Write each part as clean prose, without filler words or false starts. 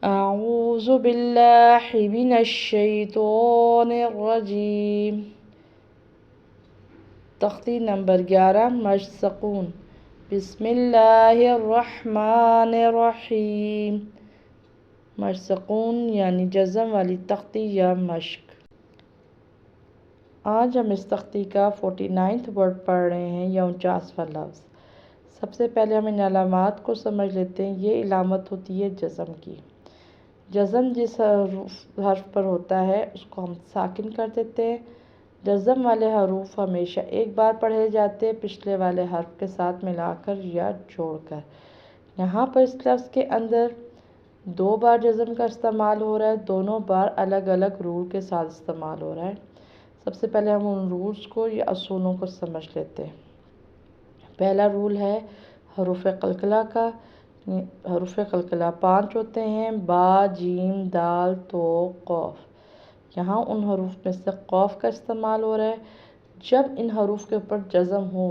اعوذ باللہ من الشیطان الرجیم۔ تختی نمبر 11 مشسقون۔ بسم اللہ الرحمن الرحیم۔ مشسقون یعنی جزم والی تختی یا مشق۔ آج ہم اس تختی کا 49واں ورڈ پڑھ رہے ہیں یا 49واں لفظ۔ سب سے پہلے ہم ان علامات کو سمجھ لیتے ہیں۔ یہ علامت ہوتی ہے جزم کی۔ جزم جس حرف پر ہوتا ہے اس کو ہم ساکن کر دیتے ہیں۔ جزم والے حروف ہمیشہ ایک بار پڑھے جاتے ہیں پچھلے والے حرف کے ساتھ ملا کر یا جوڑ کر۔ یہاں پر اس لفظ کے اندر 2 بار جزم کا استعمال ہو رہا ہے، دونوں بار الگ الگ رول کے ساتھ استعمال ہو رہا ہے۔ سب سے پہلے ہم ان رولز کو یا اصولوں کو سمجھ لیتے ہیں۔ پہلا رول ہے حروف قلقلہ کا۔ حروف قلقلہ 5 ہوتے ہیں: با، جیم، دال، تو، قوف۔ یہاں ان حروف میں سے قوف کا استعمال ہو رہا ہے۔ جب ان حروف کے اوپر جزم ہو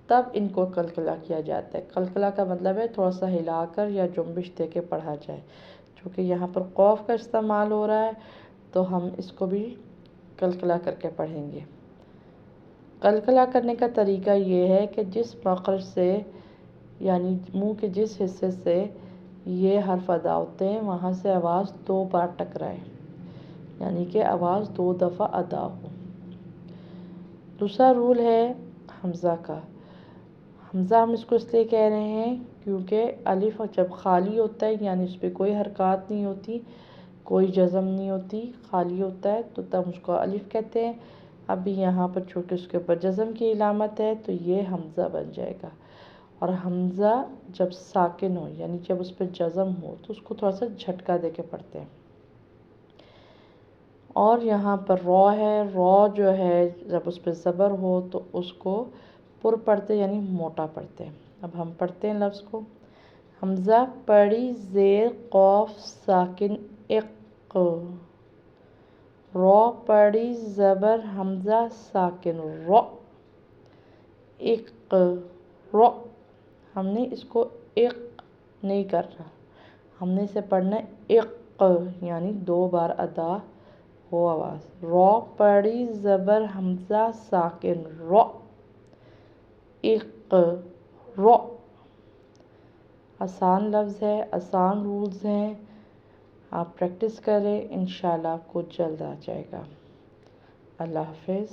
تب ان کو قلقلہ کیا جاتا ہے۔ قلقلہ کا مطلب ہے تھوڑا سا ہلا کر یا جنبش دے کے پڑھا جائے۔ چونکہ یہاں پر قوف کا استعمال ہو رہا ہے تو ہم اس کو بھی قلقلہ کر کے پڑھیں گے۔ قلقلہ کرنے کا طریقہ یہ ہے کہ جس مخرج سے یعنی منہ کے جس حصے سے یہ حرف ادا ہوتے ہیں وہاں سے آواز 2 بار ٹکرائے، یعنی کہ آواز 2 دفعہ ادا ہو۔ دوسرا رول ہے حمزہ کا۔ حمزہ ہم اس کو اس لیے کہہ رہے ہیں کیونکہ الف جب خالی ہوتا ہے یعنی اس پہ کوئی حرکات نہیں ہوتی، کوئی جزم نہیں ہوتی، خالی ہوتا ہے تو تب اس کو الف کہتے ہیں۔ ابھی یہاں پر چونکہ اس کے اوپر جزم کی علامت ہے تو یہ حمزہ بن جائے گا۔ اور حمزہ جب ساکن ہو یعنی جب اس پہ جزم ہو تو اس کو تھوڑا سا جھٹکا دے کے پڑھتے ہیں۔ اور یہاں پر رو ہے، رو جو ہے جب اس پہ زبر ہو تو اس کو پر پڑھتے یعنی موٹا پڑھتے ہیں۔ اب ہم پڑھتے ہیں لفظ کو۔ حمزہ پڑی زیر قوف ساکن اق۔ رو پڑی زبر حمزہ ساکن رو اق رو۔ ہم نے اس کو اق نہیں کرنا، ہم نے اسے پڑھنا ہے اق یعنی 2 بار ادا ہو آواز۔ رو پڑی زبر حمزہ ساکن رو اق رو۔ آسان لفظ ہے، آسان رولز ہیں، آپ پریکٹس کریں، انشاءاللہ آپ کو جلد آ جائے گا۔ اللہ حافظ۔